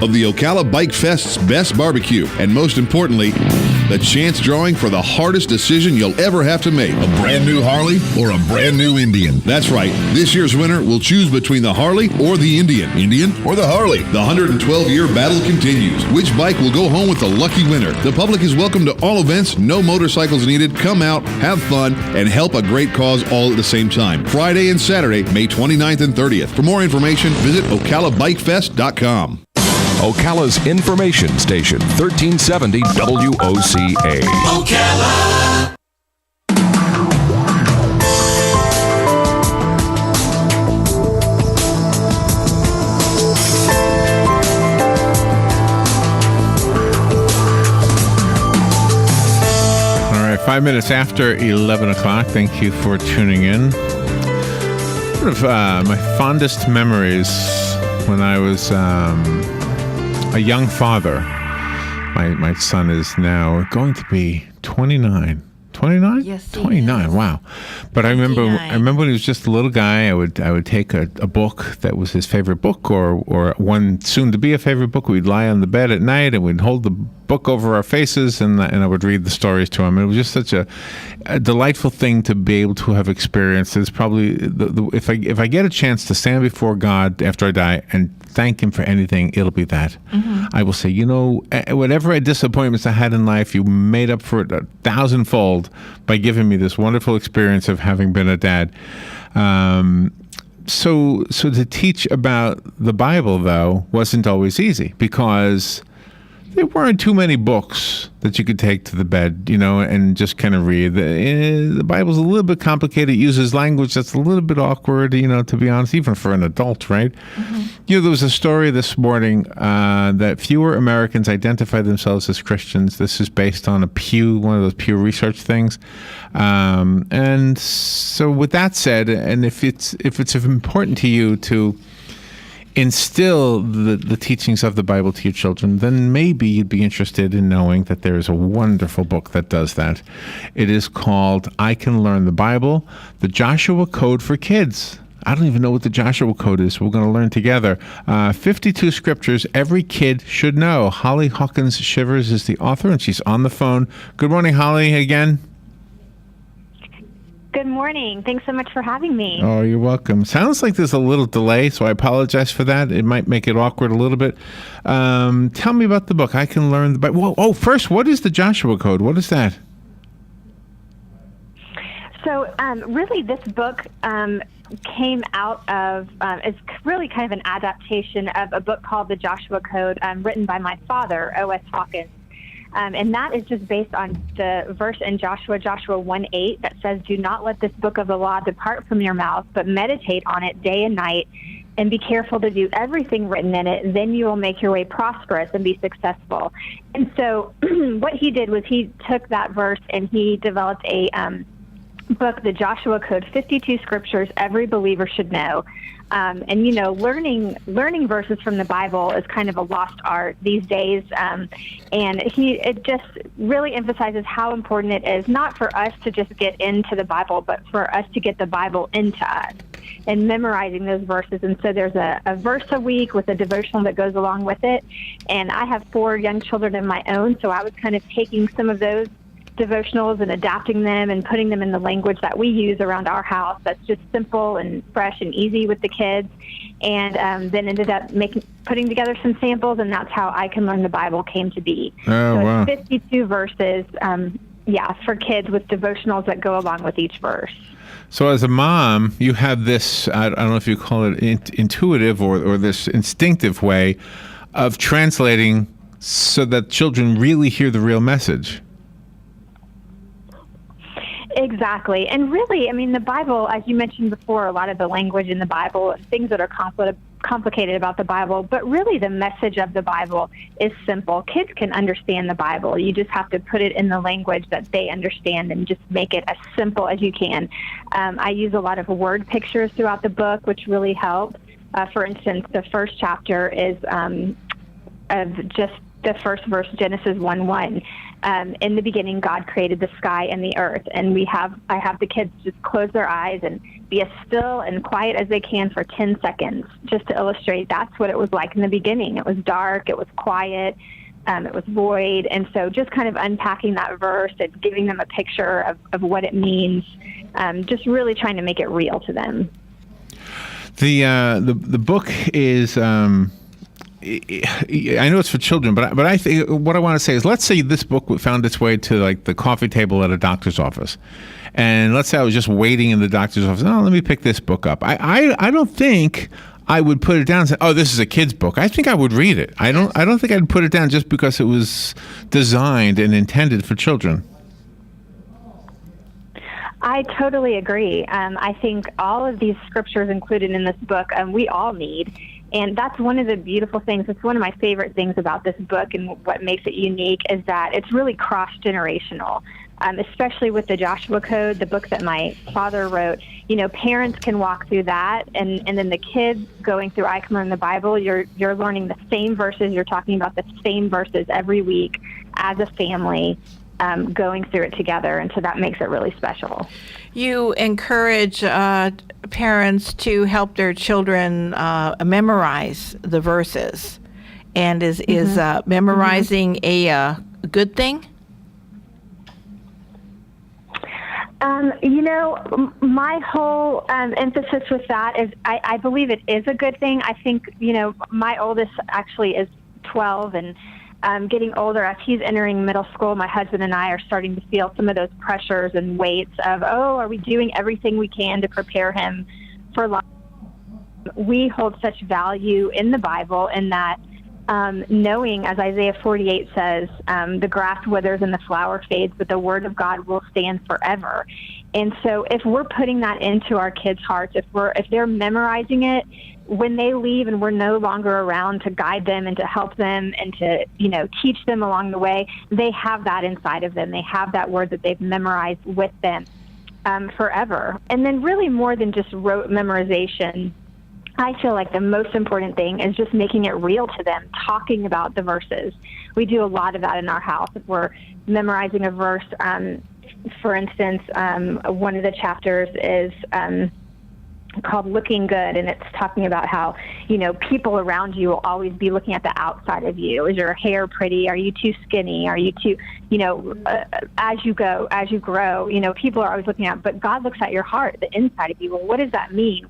of the Ocala Bike Fest's best barbecue, and most importantly, the chance drawing for the hardest decision you'll ever have to make. A brand new Harley or a brand new Indian? That's right. This year's winner will choose between the Harley or the Indian. Indian or the Harley? The 112-year battle continues. Which bike will go home with the lucky winner? The public is welcome to all events. No motorcycles needed. Come out, have fun, and help a great cause all at the same time. Friday and Saturday, May 29th and 30th. For more information, visit ocalabikefest.com. Ocala's information station, 1370 WOCA. Ocala. All right, 5 minutes after 11 o'clock. Thank you for tuning in. One of my fondest memories when I was a young father. My son is now going to be 29. 29? Yes, 29. Wow. But I remember when he was just a little guy, I would take a book that was his favorite book or one soon to be a favorite book. We'd lie on the bed at night and we'd hold the book over our faces and I would read the stories to him. It was just such a delightful thing to be able to have experienced. It's probably if I get a chance to stand before God after I die and thank him for anything, it'll be that. Mm-hmm. I will say, whatever disappointments I had in life, you made up for it 1,000-fold by giving me this wonderful experience of having been a dad. So to teach about the Bible, though, wasn't always easy because there weren't too many books that you could take to the bed, and just kind of read. The Bible's a little bit complicated. It uses language that's a little bit awkward, to be honest, even for an adult, right? Mm-hmm. There was a story this morning that fewer Americans identify themselves as Christians. This is based on one of those Pew Research things. And so with that said, and if it's important to you to instill the teachings of the Bible to your children, then maybe you'd be interested in knowing that there is a wonderful book that does that. It is called I Can Learn the Bible, the Joshua Code for Kids. I don't even know what the Joshua Code is. We're going to learn together. 52 scriptures every kid should know. Holly Hawkins Shivers is the author, and she's on the phone. Good morning, Holly, again. Good morning. Thanks so much for having me. Oh, you're welcome. Sounds like there's a little delay, so I apologize for that. It might make it awkward a little bit. Tell me about the book. I Can Learn the Bible. Oh, first, what is the Joshua Code? What is that? So, really, this book came out of, it's really kind of an adaptation of a book called The Joshua Code, written by my father, O.S. Hawkins. And that is just based on the verse in Joshua 1:8 that says, "Do not let this book of the law depart from your mouth, but meditate on it day and night, and be careful to do everything written in it. Then you will make your way prosperous and be successful." And so what he did was he took that verse and he developed a book, the Joshua Code, 52 scriptures every believer should know. And learning verses from the Bible is kind of a lost art these days. And it just really emphasizes how important it is, not for us to just get into the Bible, but for us to get the Bible into us and memorizing those verses. And so there's a verse a week with a devotional that goes along with it. And I have 4 young children of my own, so I was kind of taking some of those devotionals and adapting them and putting them in the language that we use around our house that's just simple and fresh and easy with the kids, and then ended up putting together some samples, and that's how I Can Learn the Bible came to be. It's 52 verses for kids with devotionals that go along with each verse. So as a mom, you have this, I don't know if you call it intuitive or this instinctive way of translating so that children really hear the real message. Exactly. And really, I mean, the Bible, as you mentioned before, a lot of the language in the Bible, things that are complicated about the Bible, but really the message of the Bible is simple. Kids can understand the Bible. You just have to put it in the language that they understand and just make it as simple as you can. I use a lot of word pictures throughout the book, which really help. For instance, the first chapter is of just the first verse, Genesis 1:1. In the beginning, God created the sky and the earth, and I have the kids just close their eyes and be as still and quiet as they can for 10 seconds, just to illustrate that's what it was like in the beginning. It was dark, it was quiet, it was void, and so just kind of unpacking that verse and giving them a picture of what it means, just really trying to make it real to them. The book is. I know it's for children, but I think what I want to say is, let's say this book found its way to like the coffee table at a doctor's office, and let's say I was just waiting in the doctor's office. Oh, let me pick this book up. I don't think I would put it down and say, oh, this is a kid's book. I think I would read it. I don't think I'd put it down just because it was designed and intended for children. I totally agree. I think all of these scriptures included in this book, we all need. And that's one of the beautiful things. It's one of my favorite things about this book, and what makes it unique is that it's really cross-generational, especially with the Joshua Code, the book that my father wrote. You know, parents can walk through that, and then the kids going through I Can Learn the Bible, you're learning the same verses, you're talking about the same verses every week as a family, going through it together, and so that makes it really special. You encourage parents to help their children memorize the verses, and is memorizing a good thing? You know, my whole emphasis with that is I believe it is a good thing. I think, you know, my oldest actually is 12, and getting older. As he's entering middle school, my husband and I are starting to feel some of those pressures and weights of, are we doing everything we can to prepare him for life? We hold such value in the Bible in that knowing, as Isaiah 48 says, the grass withers and the flower fades, but the word of God will stand forever. And so if we're putting that into our kids' hearts, if they're memorizing it, when they leave and we're no longer around to guide them and to help them and to, you know, teach them along the way, they have that inside of them. They have that word that they've memorized with them forever. And then really more than just rote memorization, I feel like the most important thing is just making it real to them, talking about the verses. We do a lot of that in our house. If we're memorizing a verse, for instance, one of the chapters is called Looking Good, and it's talking about how, you know, people around you will always be looking at the outside of you. Is your hair pretty? Are you too skinny? Are you too, you know, as you grow, you know, people are always looking at, but God looks at your heart, the inside of you. Well, what does that mean?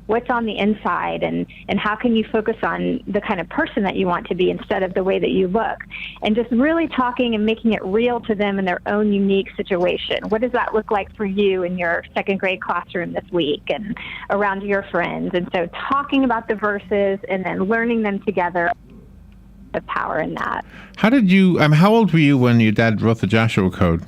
What's on the inside, and how can you focus on the kind of person that you want to be instead of the way that you look? And just really talking and making it real to them in their own unique situation. What does that look like for you in your second grade classroom this week and around your friends? And so talking about the verses and then learning them together, the power in that. How did you, how old were you when your dad wrote the Joshua Code?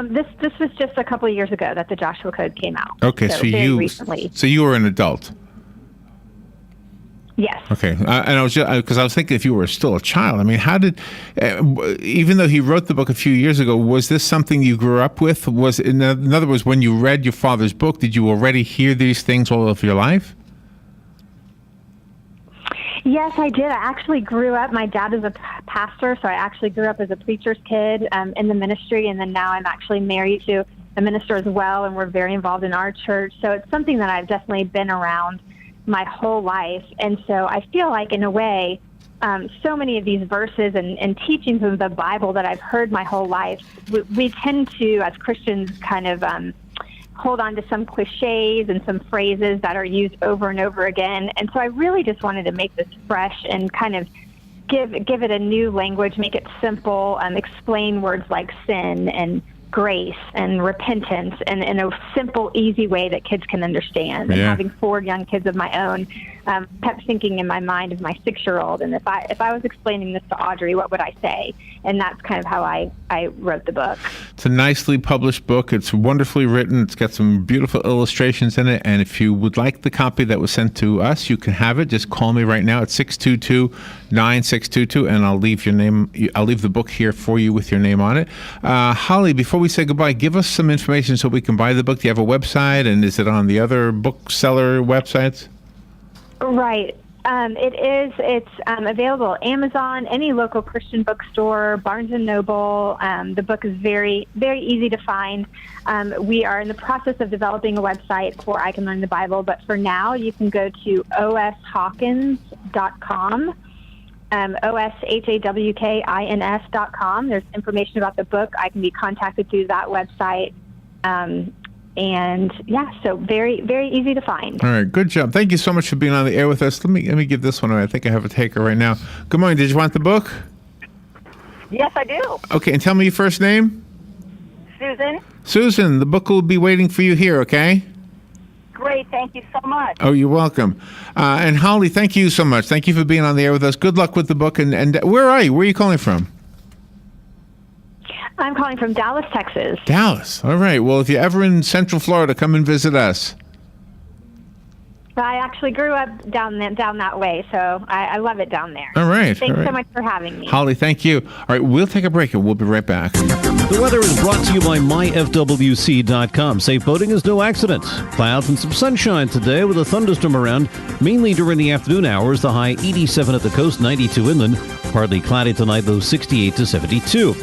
This was just a couple of years ago that the Joshua Code came out. Okay, so very recently. So you were an adult. Yes. Okay, and I was just because I was thinking if you were still a child. I mean, how did, even though he wrote the book a few years ago, was this something you grew up with? Was in other words, when you read your father's book, did you already hear these things all of your life? Yes, I did. I actually grew up, my dad is a pastor, so I actually grew up as a preacher's kid in the ministry, and then now I'm actually married to a minister as well, and we're very involved in our church. So it's something that I've definitely been around my whole life. And so I feel like, in a way, so many of these verses and teachings of the Bible that I've heard my whole life, we tend to, as Christians, kind of hold on to some cliches and some phrases that are used over and over again. And so I really just wanted to make this fresh and kind of give it a new language, make it simple, explain words like sin and grace and repentance and in a simple, easy way that kids can understand. Yeah. And having 4 young kids of my own, kept thinking in my mind of my 6-year-old, and if I was explaining this to Audrey, what would I say? And that's kind of how I wrote the book. It's a nicely published book. It's wonderfully written. It's got some beautiful illustrations in it. And if you would like the copy that was sent to us, you can have it. Just call me right now at 622-9622, and I'll leave your name. I'll leave the book here for you with your name on it. Holly, before we say goodbye, give us some information so we can buy the book. Do you have a website, and is it on the other bookseller websites? Right. It is. It's available Amazon, any local Christian bookstore, Barnes & Noble. The book is very, very easy to find. We are in the process of developing a website for I Can Learn the Bible, but for now, you can go to oshawkins.com, oshawkins.com. There's information about the book. I can be contacted through that website. And yeah, so very, very easy to find. All right, good job. Thank you so much for being on the air with us. Let me give this one away. I think I have a taker right now. Good morning. Did you want the book? Yes, I do. Okay, and tell me your first name. Susan. Susan, the book will be waiting for you here, okay? Great. Thank you so much. Oh, you're welcome. And Holly, thank you so much. Thank you for being on the air with us. Good luck with the book. And where are you? Where are you calling from? I'm calling from Dallas, Texas. Dallas. All right. Well, if you're ever in Central Florida, come and visit us. I actually grew up down that way, so I love it down there. All right. Thanks so much for having me. Holly, thank you. All right, we'll take a break and we'll be right back. The weather is brought to you by myfwc.com. Safe boating is no accident. Clouds and some sunshine today with a thunderstorm around, mainly during the afternoon hours. The high 87 at the coast, 92 inland. Partly cloudy tonight, low 68 to 72.